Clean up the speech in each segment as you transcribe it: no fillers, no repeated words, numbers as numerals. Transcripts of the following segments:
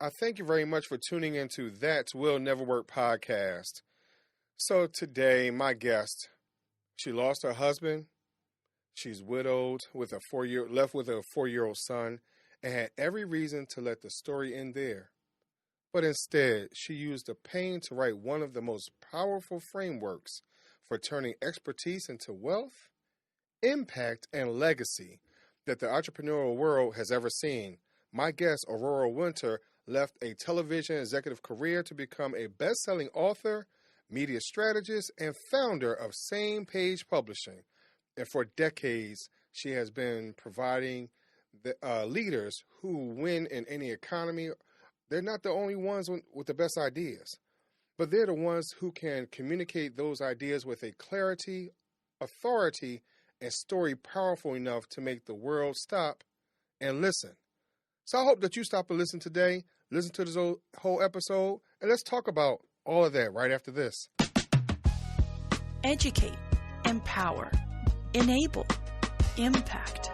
I thank you very much for tuning into That Will Never Work podcast. So today, my guest, she lost her husband. She's widowed with left with a 4-year-old son, and had every reason to let the story end there. But instead, she used the pain to write one of the most powerful frameworks for turning expertise into wealth, impact, and legacy that the entrepreneurial world has ever seen. My guest, Aurora Winter, left a television executive career to become a best-selling author, media strategist, and founder of Same Page Publishing. And for decades, she has been providing the leaders who win in any economy. They're not the only ones with the best ideas, but they're the ones who can communicate those ideas with a clarity, authority, and story powerful enough to make the world stop and listen. So I hope that you stop and listen today. Listen to this whole episode, and let's talk about all of that right after this. Educate, empower, enable, impact.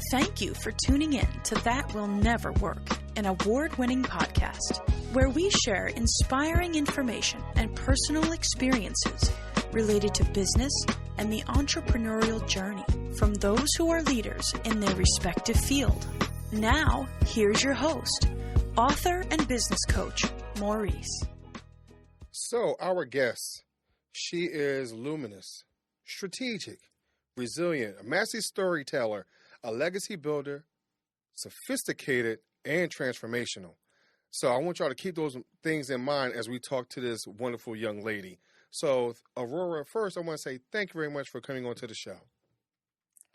Thank you for tuning in to That Will Never Work, an award-winning podcast where we share inspiring information and personal experiences related to business and the entrepreneurial journey from those who are leaders in their respective field. Now, here's your host, author and business coach, Maurice. So, our guest, she is luminous, strategic, resilient, a master storyteller, a legacy builder, sophisticated, and transformational. So I want y'all to keep those things in mind as we talk to this wonderful young lady. So, Aurora, first, I want to say thank you very much for coming on to the show.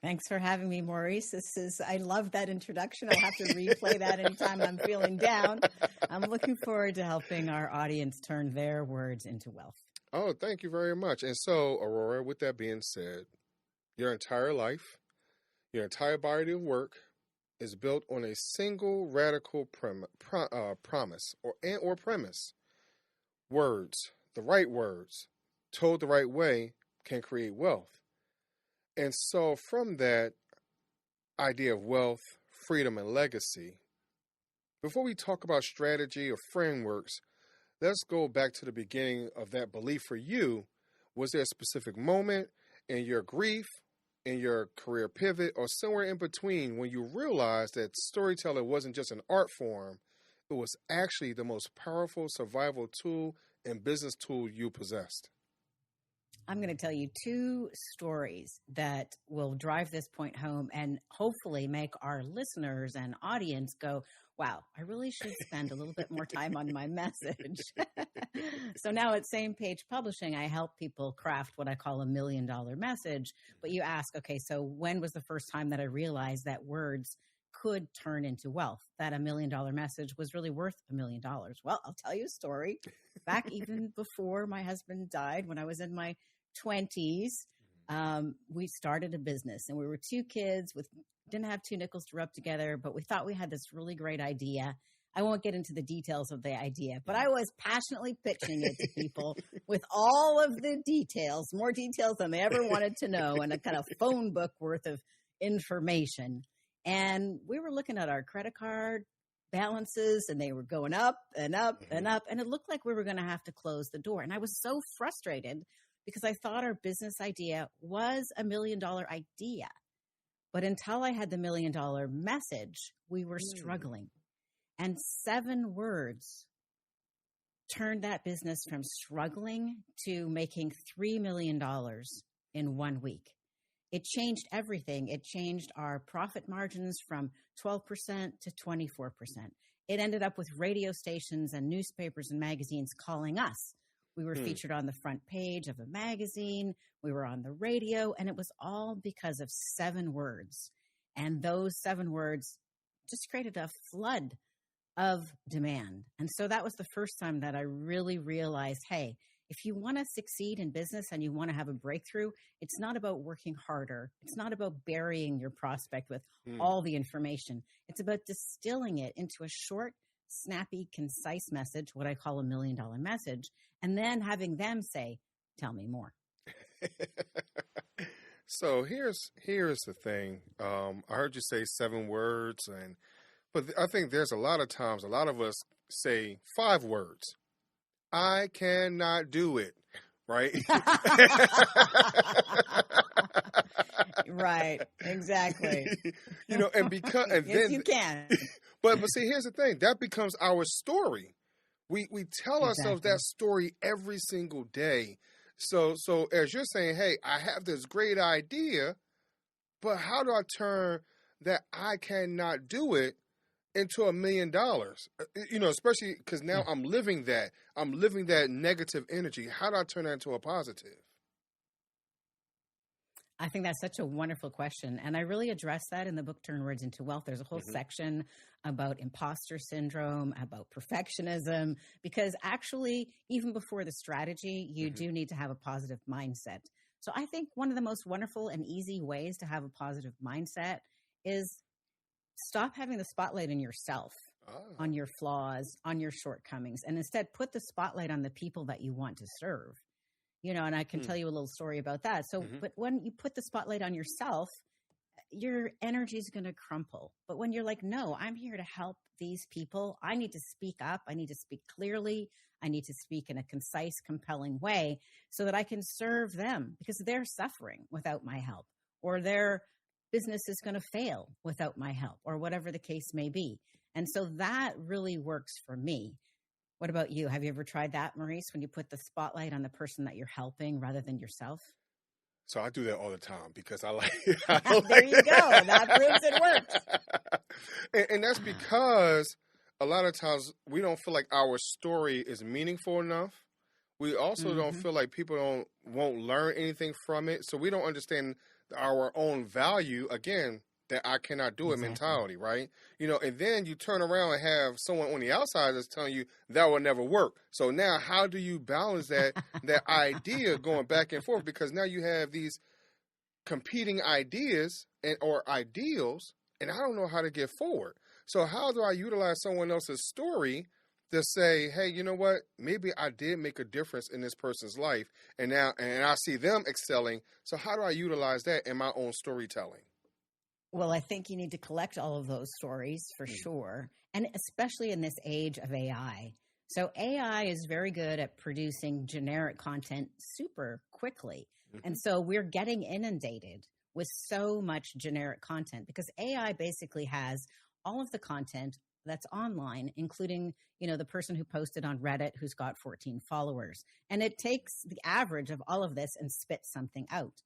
Thanks for having me, Maurice. I love that introduction. I'll have to replay that anytime I'm feeling down. I'm looking forward to helping our audience turn their words into wealth. Oh, thank you very much. And so, Aurora, with that being said, your entire life, your entire body of work is built on a single radical promise or premise. Words, the right words, told the right way, can create wealth. And so from that idea of wealth, freedom, and legacy, before we talk about strategy or frameworks, let's go back to the beginning of that belief for you. Was there a specific moment in your grief, in your career pivot, or somewhere in between when you realized that storytelling wasn't just an art form, it was actually the most powerful survival tool and business tool you possessed? I'm going to tell you two stories that will drive this point home and hopefully make our listeners and audience go, wow, I really should spend a little bit more time on my message. So now at Same Page Publishing, I help people craft what I call $1 million message. But you ask, okay, so when was the first time that I realized that words could turn into wealth, that $1 million message was really worth $1 million? Well, I'll tell you a story. Back even before my husband died, when I was in my 20s, we started a business, and we were two kids didn't have two nickels to rub together, but we thought we had this really great idea. I won't get into the details of the idea, but I was passionately pitching it to people with all of the details, more details than they ever wanted to know, and a kind of phone book worth of information. And we were looking at our credit card balances, and they were going up and up and up, and it looked like we were going to have to close the door. And I was so frustrated because I thought our business idea was $1 million idea. But until I had the $1 million message, we were struggling. And 7 words turned that business from struggling to making $3 million in 1 week. It changed everything. It changed our profit margins from 12% to 24%. It ended up with radio stations and newspapers and magazines calling us. We were featured on the front page of a magazine. We were on the radio, and it was all because of 7 words. And those 7 words just created a flood of demand. And so that was the first time that I really realized, hey, if you want to succeed in business and you want to have a breakthrough, it's not about working harder. It's not about burying your prospect with all the information. It's about distilling it into a short, snappy, concise message, what I call $1 million message, and then having them say, tell me more. So here's the thing. I heard you say 7 words, but I think there's a lot of times, a lot of us say 5 words. I cannot do it. Right? Right. Exactly. And yes, then you can. but see, here's the thing. That becomes our story. We tell ourselves Exactly. that story every single day. So as you're saying, hey, I have this great idea, but how do I turn that I cannot do it into $1 million? Especially because now I'm living that. I'm living that negative energy. How do I turn that into a positive? I think that's such a wonderful question. And I really address that in the book, Turn Words into Wealth. There's a whole section about imposter syndrome, about perfectionism, because actually, even before the strategy, you do need to have a positive mindset. So I think one of the most wonderful and easy ways to have a positive mindset is stop having the spotlight on yourself, on your flaws, on your shortcomings, and instead put the spotlight on the people that you want to serve. And I can tell you a little story about that. So, but when you put the spotlight on yourself, your energy is going to crumple. But when you're like, no, I'm here to help these people. I need to speak up. I need to speak clearly. I need to speak in a concise, compelling way so that I can serve them because they're suffering without my help, or their business is going to fail without my help, or whatever the case may be. And so that really works for me. What about you? Have you ever tried that, Maurice, when you put the spotlight on the person that you're helping rather than yourself? So I do that all the time because I like there you go. That proves it works. and that's because a lot of times we don't feel like our story is meaningful enough. We also don't feel like people won't learn anything from it. So we don't understand our own value, again, that I cannot do it mentality, right? And then you turn around and have someone on the outside that's telling you that will never work. So now how do you balance that idea going back and forth? Because now you have these competing ideas or ideals, and I don't know how to get forward. So how do I utilize someone else's story to say, hey, you know what? Maybe I did make a difference in this person's life, and I see them excelling. So how do I utilize that in my own storytelling? Well, I think you need to collect all of those stories for sure, and especially in this age of AI. So AI is very good at producing generic content super quickly. And so we're getting inundated with so much generic content because AI basically has all of the content that's online, including, the person who posted on Reddit who's got 14 followers. And it takes the average of all of this and spits something out.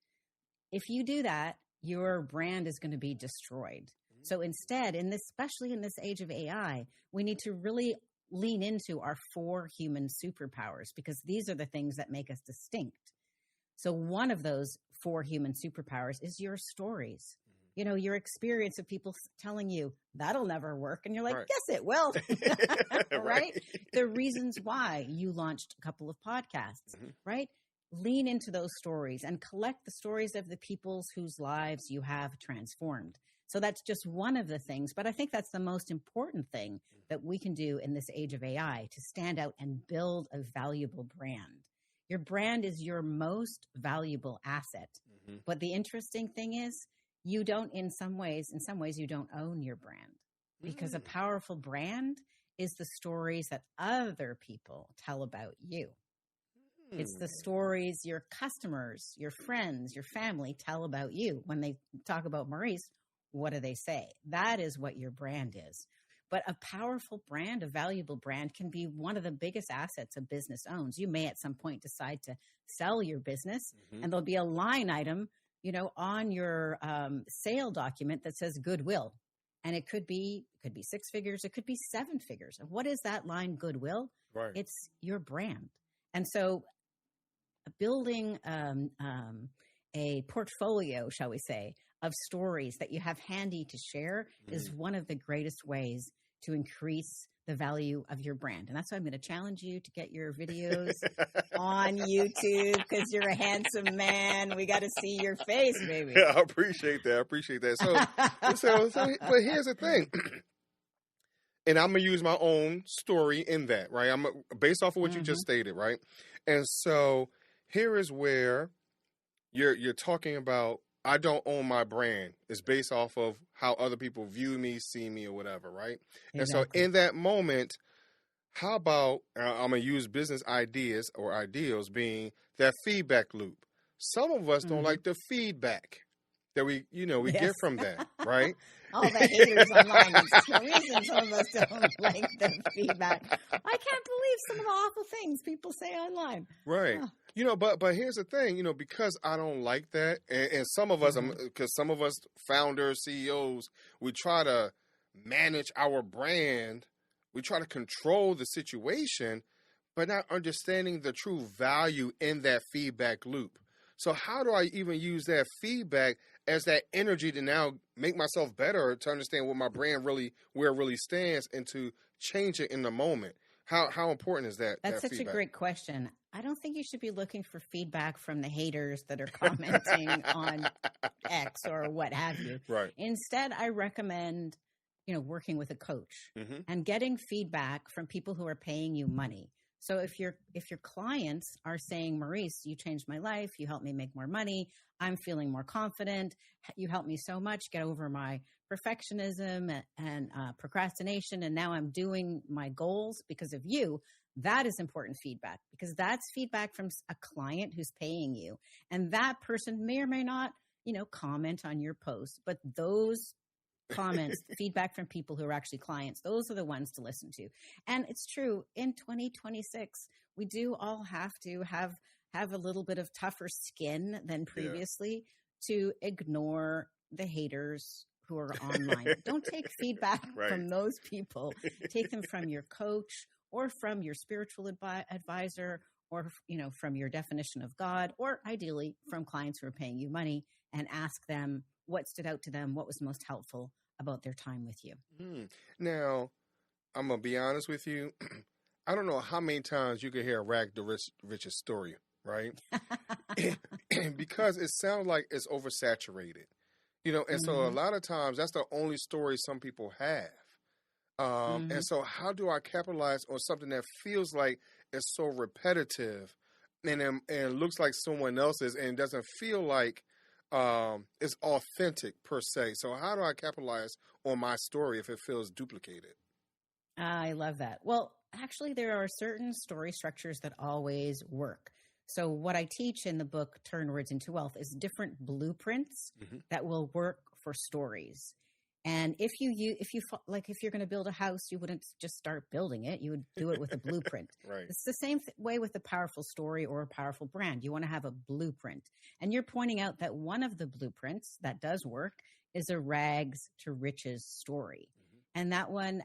If you do that, your brand is going to be destroyed. So instead, especially in this age of AI, we need to really lean into our 4 human superpowers because these are the things that make us distinct. So one of those 4 human superpowers is your stories. Your experience of people telling you that'll never work. And you're like, yes, it will. right? The reasons why you launched a couple of podcasts, right? Lean into those stories and collect the stories of the peoples whose lives you have transformed. So that's just one of the things, but I think that's the most important thing that we can do in this age of AI to stand out and build a valuable brand. Your brand is your most valuable asset. But the interesting thing is you don't, in some ways, you don't own your brand because a powerful brand is the stories that other people tell about you. It's the stories your customers, your friends, your family tell about you. When they talk about Maurice, what do they say? That is what your brand is. But a powerful brand, a valuable brand can be one of the biggest assets a business owns. You may at some point decide to sell your business and there'll be a line item, on your sale document that says goodwill. And it could be 6 figures. It could be 7 figures. And what is that line goodwill? Right. It's your brand. And so building a portfolio, shall we say, of stories that you have handy to share is one of the greatest ways to increase the value of your brand. And that's why I'm going to challenge you to get your videos on YouTube because you're a handsome man. We got to see your face, baby. Yeah, I appreciate that. So but here's the thing. And I'm going to use my own story in that, right? I'm based off of what you just stated, right? And so here is where you're talking about I don't own my brand. It's based off of how other people view me, see me, or whatever, right? Exactly. And so in that moment, How about I'm going to use business ideas or ideals being that feedback loop. Some of us don't Hmm. like the feedback that we Yes. get from that, right? All the haters online. It's the reason some of us don't like the feedback. I can't believe some of the awful things people say online. Right. Oh. But here's the thing, because I don't like that, and some of us, Mhm. because some of us founders, CEOs, we try to manage our brand, we try to control the situation, but not understanding the true value in that feedback loop. So how do I even use that feedback as that energy to now make myself better, to understand what my brand really, where it really stands, and to change it in the moment? How important is that That's such a feedback? great question. I don't think you should be looking for feedback from the haters that are commenting on X or what have you. Right. Instead, I recommend, working with a coach Hmm. and getting feedback from people who are paying you money. So if your clients are saying, Maurice, you changed my life, you helped me make more money, I'm feeling more confident, you helped me so much get over my perfectionism and procrastination, and now I'm doing my goals because of you. That is important feedback, because that's feedback from a client who's paying you, and that person may or may not, comment on your post, but those comments, feedback from people who are actually clients, those are the ones to listen to. And it's true, in 2026, we do all have to have a little bit of tougher skin than previously to ignore the haters who are online. Don't take feedback Right. from those people. Take them from your coach or from your spiritual advisor, or from your definition of God, or ideally from clients who are paying you money, and ask them what stood out to them, what was most helpful about their time with you. Now, I'm gonna be honest with you. I don't know how many times you can hear Rag the Richest story, right? Because it sounds like it's oversaturated, and so a Mm-hmm. lot of times that's the only story some people have. Mm-hmm. And so how do I capitalize on something that feels like it's so repetitive and looks like someone else's and doesn't feel like it's authentic per se? So how do I capitalize on my story if it feels duplicated? I love that. Well, actually, there are certain story structures that always work. So, what I teach in the book, Turn Words into Wealth, is different blueprints Hmm. that will work for stories. And if you're going to build a house, you wouldn't just start building it. You would do it with a blueprint. Right. It's the same way with a powerful story or a powerful brand. You want to have a blueprint. And you're pointing out that one of the blueprints that does work is a rags to riches story. And that one,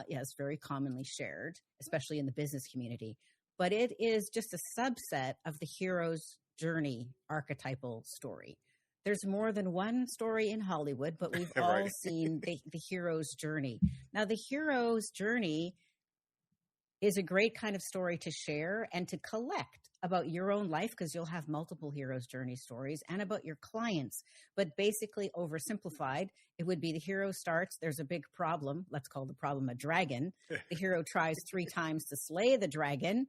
is very commonly shared, especially in the business community. But it is just a subset of the hero's journey archetypal story. There's more than one story in Hollywood, but we've all Right. seen the hero's journey. Now, the hero's journey is a great kind of story to share and to collect about your own life, because you'll have multiple hero's journey stories, and about your clients. But basically, oversimplified, it would be the hero starts, there's a big problem. Let's call the problem a dragon. The hero tries 3 times to slay the dragon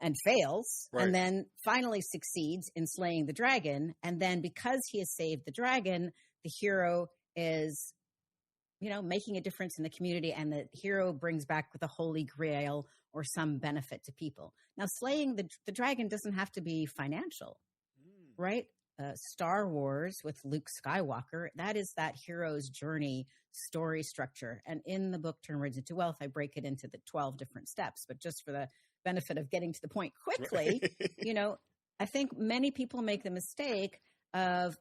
and fails, Right. and then finally succeeds in slaying the dragon. And then because he has saved the dragon, the hero is, making a difference in the community, and the hero brings back the holy grail or some benefit to people. Now, slaying the dragon doesn't have to be financial, right? Star Wars with Luke Skywalker, that is that hero's journey story structure. And in the book, Turn Words into Wealth, I break it into the 12 different steps. But just for the benefit of getting to the point quickly, I think many people make the mistake of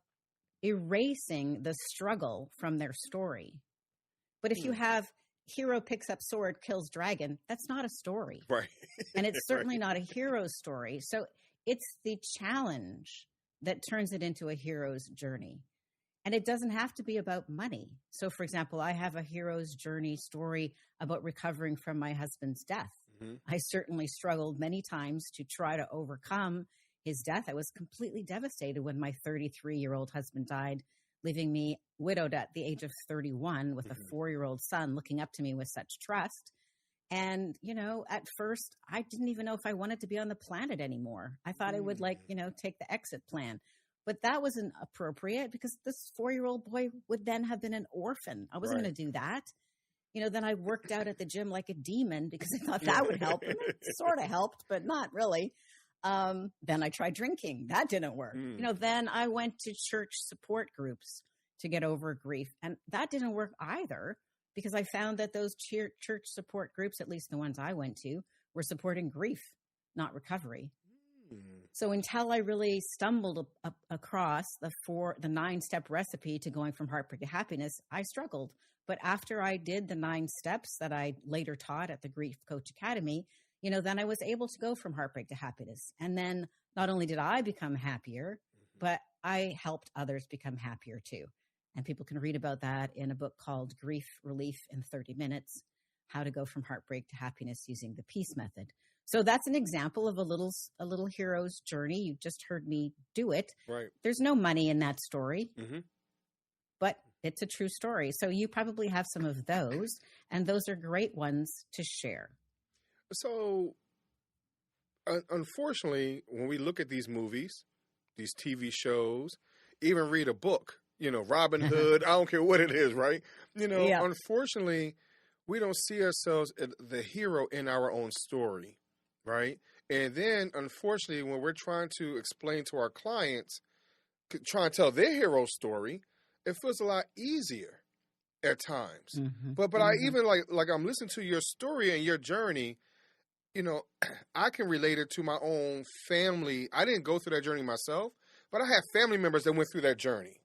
erasing the struggle from their story. But if you have hero picks up sword, kills dragon, that's not a story. Right. And it's certainly Right. not a hero's story. So it's the challenge that turns it into a hero's journey. And it doesn't have to be about money. So, for example, I have a hero's journey story about recovering from my husband's death. Mm-hmm. I certainly struggled many times to try to overcome his death. I was completely devastated when my 33-year-old husband died, leaving me widowed at the age of 31 with a 4-year-old son looking up to me with such trust. And, at first, I didn't even know if I wanted to be on the planet anymore. I thought I would take the exit plan. But that wasn't appropriate, because this 4-year-old boy would then have been an orphan. I wasn't Right. going to do that. Then I worked out at the gym like a demon because I thought that would help. And it sort of helped, but not really. Then I tried drinking. That didn't work. Then I went to church support groups to get over grief. And that didn't work either because I found that those church support groups, at least the ones I went to, were supporting grief, not recovery. So until I really stumbled across the 9-step recipe to going from heartbreak to happiness, I struggled. But after I did the 9 steps that I later taught at the Grief Coach Academy, then I was able to go from heartbreak to happiness. And then not only did I become happier, but I helped others become happier too. And people can read about that in a book called Grief Relief in 30 Minutes, How to Go from Heartbreak to Happiness Using the Peace Method. So that's an example of a little hero's journey. You just heard me do it. Right. There's no money in that story, but it's a true story. So you probably have some of those, and those are great ones to share. So, unfortunately, when we look at these movies, these TV shows, even read a book, Robin Hood, I don't care what it is, right? Unfortunately, we don't see ourselves as the hero in our own story, right? And then, unfortunately, when we're trying to explain to our clients, trying to tell their hero story, it feels a lot easier at times. But I even like I'm listening to your story and your journey. I can relate it to my own family. I didn't go through that journey myself, but I have family members that went through that journey.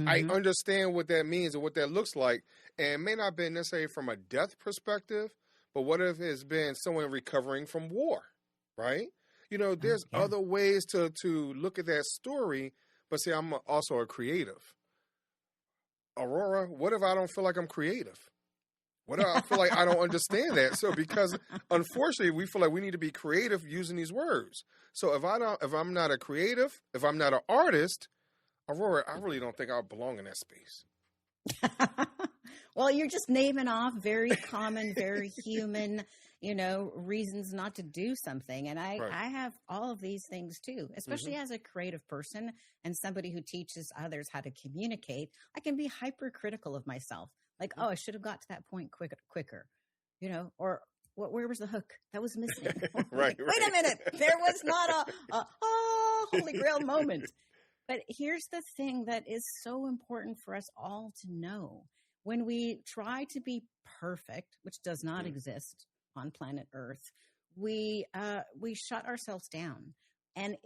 I understand what that means and what that looks like. And it may not have been necessarily from a death perspective, but what if it's been someone recovering from war, right? There's other ways to look at that story, but see, I'm also a creative. Aurora, what if I don't feel like I'm creative? What if I feel like I don't understand that? So because unfortunately we feel like we need to be creative using these words. So if I'm not a creative, if I'm not an artist, Aurora, I really don't think I belong in that space. Well, you're just naming off very common, very human, reasons not to do something. And I have all of these things too, especially as a creative person and somebody who teaches others how to communicate. I can be hypercritical of myself. Like, I should have got to that point quicker, or where was the hook? That was missing. Right. Wait a minute. There was not a holy grail moment. But here's the thing that is so important for us all to know. When we try to be perfect, which does not exist on planet Earth, we shut ourselves down. And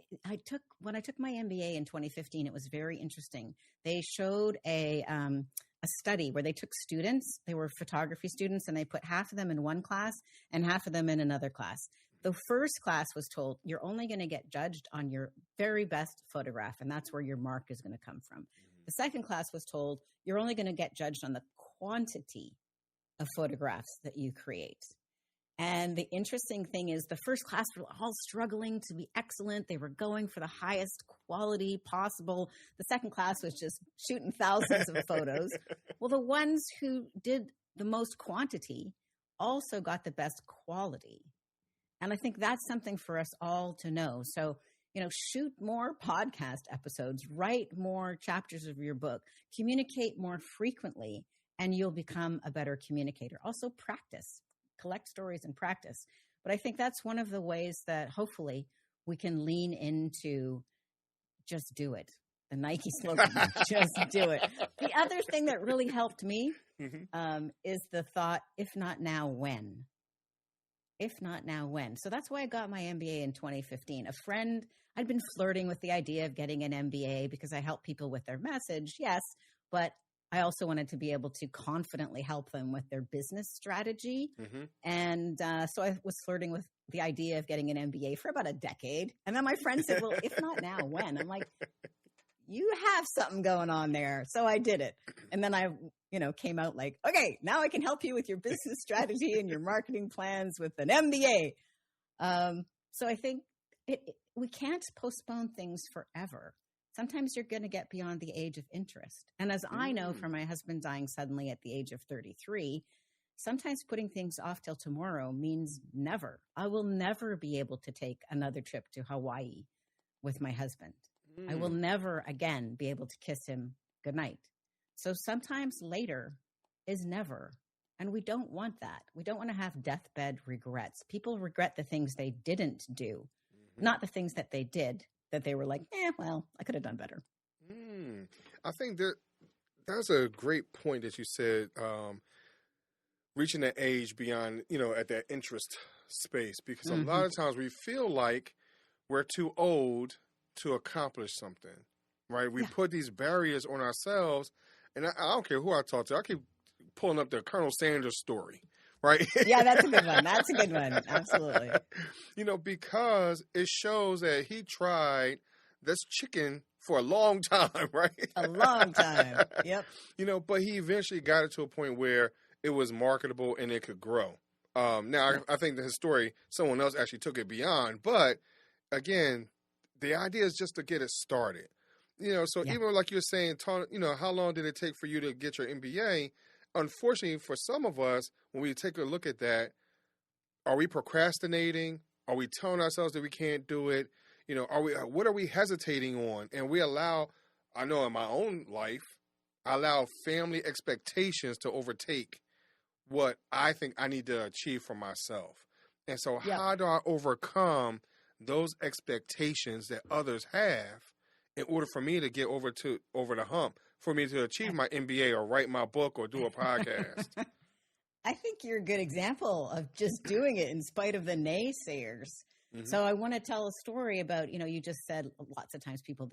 when I took my MBA in 2015, it was very interesting. They showed a study where they took students, they were photography students, and they put half of them in one class and half of them in another class. The first class was told, you're only going to get judged on your very best photograph, and that's where your mark is going to come from. The second class was told, you're only going to get judged on the quantity of photographs that you create. And the interesting thing is the first class were all struggling to be excellent. They were going for the highest quality possible. The second class was just shooting thousands of photos. Well, the ones who did the most quantity also got the best quality. And I think that's something for us all to know. So, shoot more podcast episodes, write more chapters of your book, communicate more frequently, and you'll become a better communicator. Also practice. Collect stories and practice. But I think that's one of the ways that hopefully we can lean into just do it. The Nike slogan, just do it. The other thing that really helped me is the thought, if not now, when? If not now, when? So that's why I got my MBA in 2015. A friend, I'd been flirting with the idea of getting an MBA because I help people with their message, yes, but I also wanted to be able to confidently help them with their business strategy. And so I was flirting with the idea of getting an MBA for about a decade. And then my friend said, well, if not now, when? I'm like, you have something going on there. So I did it. And then I, came out like, okay, now I can help you with your business strategy and your marketing plans with an MBA. So I think we can't postpone things forever. Sometimes you're going to get beyond the age of interest. And as I know from my husband dying suddenly at the age of 33, sometimes putting things off till tomorrow means never. I will never be able to take another trip to Hawaii with my husband. I will never again be able to kiss him goodnight. So sometimes later is never. And we don't want that. We don't want to have deathbed regrets. People regret the things they didn't do, not the things that they did, that they were like, well, I could have done better. I think that's a great point that you said, reaching that age beyond, at that interest space, because a lot of times we feel like we're too old to accomplish something, right? We put these barriers on ourselves, and I don't care who I talk to. I keep pulling up the Colonel Sanders story, right? Yeah, that's a good one. That's a good one. Absolutely. Because it shows that he tried this chicken for a long time, right? A long time. Yep. But he eventually got it to a point where it was marketable and it could grow. Now, I think that his story, someone else actually took it beyond. But again, the idea is just to get it started. Even like you're saying, how long did it take for you to get your MBA? Unfortunately, for some of us, when we take a look at that, are we procrastinating? Are we telling ourselves that we can't do it? What are we hesitating on? And we allow, I know in my own life, I allow family expectations to overtake what I think I need to achieve for myself. And so how do I overcome those expectations that others have in order for me to get over the hump, for me to achieve my MBA or write my book or do a podcast? I think you're a good example of just doing it in spite of the naysayers. So I want to tell a story about, you just said lots of times people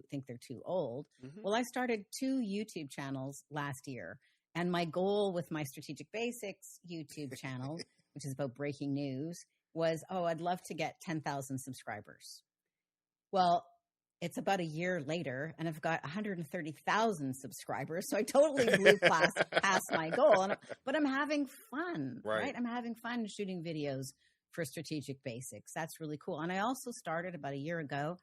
think they're too old. Well, I started 2 YouTube channels last year. And my goal with my Strategic Basics YouTube channel, which is about breaking news, was, I'd love to get 10,000 subscribers. Well, it's about a year later, and I've got 130,000 subscribers. So I totally blew past my goal. But I'm having fun, right? I'm having fun shooting videos for Strategic Basics. That's really cool. And I also started about a year ago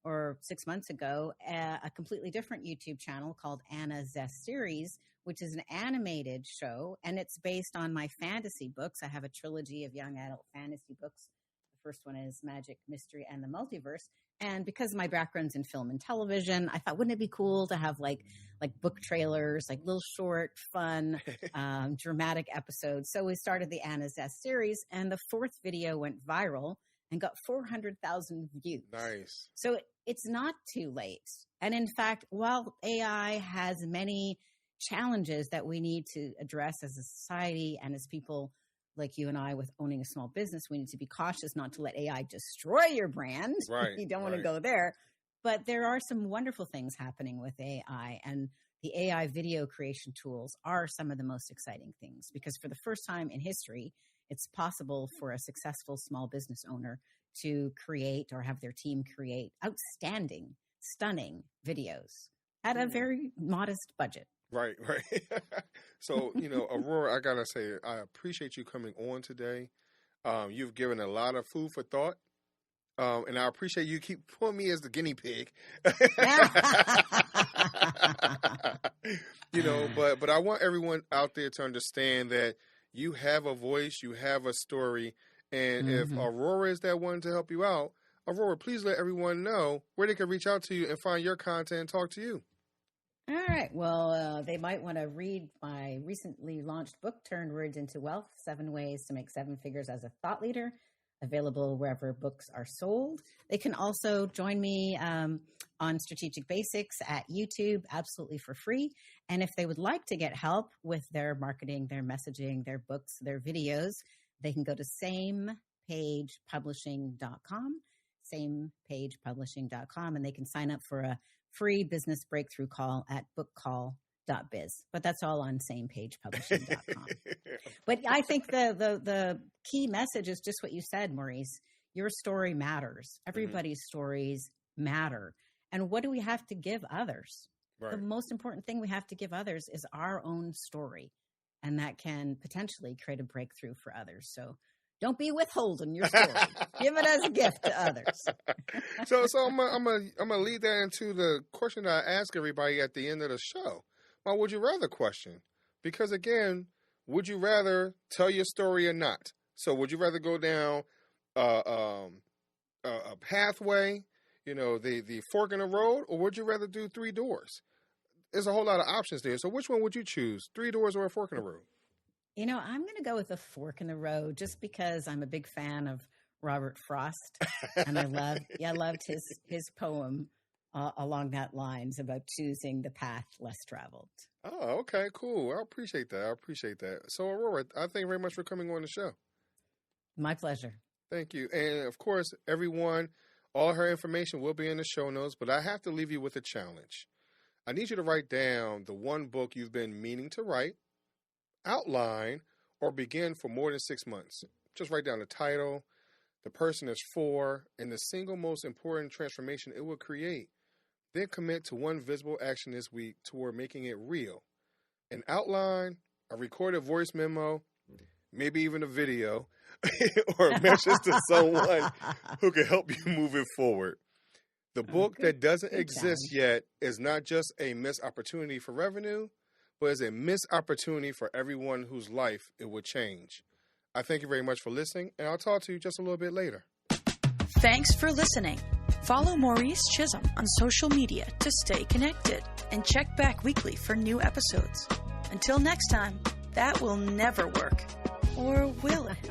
or 6 months ago, a completely different YouTube channel called Anna's Zest Series, which is an animated show, and it's based on my fantasy books. I have a trilogy of young adult fantasy books. The first one is Magic, Mystery, and the Multiverse. And because of my background's in film and television, I thought, wouldn't it be cool to have like book trailers, like little short, fun, dramatic episodes? So we started the Anna's Zest series, and the 4th video went viral and got 400,000 views. Nice. So it's not too late. And in fact, while AI has many challenges that we need to address as a society and as people like you and I with owning a small business, we need to be cautious not to let AI destroy your brand. Right. You don't want to go there. But there are some wonderful things happening with AI, and the AI video creation tools are some of the most exciting things, because for the first time in history, it's possible for a successful small business owner to create or have their team create outstanding, stunning videos at a very modest budget. Right. So, Aurora, I got to say, I appreciate you coming on today. You've given a lot of food for thought. And I appreciate you keep putting me as the guinea pig. But I want everyone out there to understand that you have a voice, you have a story. And if Aurora is that one to help you out, Aurora, please let everyone know where they can reach out to you and find your content and talk to you. All right. Well, they might want to read my recently launched book, Turn Words into Wealth, 7 Ways to Make 7 Figures as a Thought Leader, available wherever books are sold. They can also join me on Strategic Basics at YouTube, absolutely for free. And if they would like to get help with their marketing, their messaging, their books, their videos, they can go to samepagepublishing.com, samepagepublishing.com, and they can sign up for a free business breakthrough call at bookcall.biz. But that's all on samepagepublishing.com. But I think the key message is just what you said, Maurice. Your story matters. Everybody's stories matter. And what do we have to give others? Right. The most important thing we have to give others is our own story. And that can potentially create a breakthrough for others. So don't be withholding your story. Give it as a gift to others. So I'm gonna lead that into the question that I ask everybody at the end of the show. My would you rather question? Because again, would you rather tell your story or not? So would you rather go down a pathway, the fork in the road, or would you rather do 3 doors? There's a whole lot of options there. So which one would you choose? 3 doors or a fork in the road? I'm going to go with a fork in the road just because I'm a big fan of Robert Frost, and I loved his poem along that lines about choosing the path less traveled. Oh, okay, cool. I appreciate that. So, Aurora, I thank you very much for coming on the show. My pleasure. Thank you. And, of course, everyone, all her information will be in the show notes, but I have to leave you with a challenge. I need you to write down the one book you've been meaning to write, outline, or begin for more than 6 months. Just write down the title, the person it's for, and the single most important transformation it will create. Then commit to one visible action this week toward making it real. An outline, a recorded voice memo, maybe even a video, or a message to someone who can help you move it forward. The book that doesn't exist yet is not just a missed opportunity for revenue, but is a missed opportunity for everyone whose life it would change. I thank you very much for listening, and I'll talk to you just a little bit later. Thanks for listening. Follow Maurice Chisholm on social media to stay connected and check back weekly for new episodes. Until next time, that will never work. Or will it?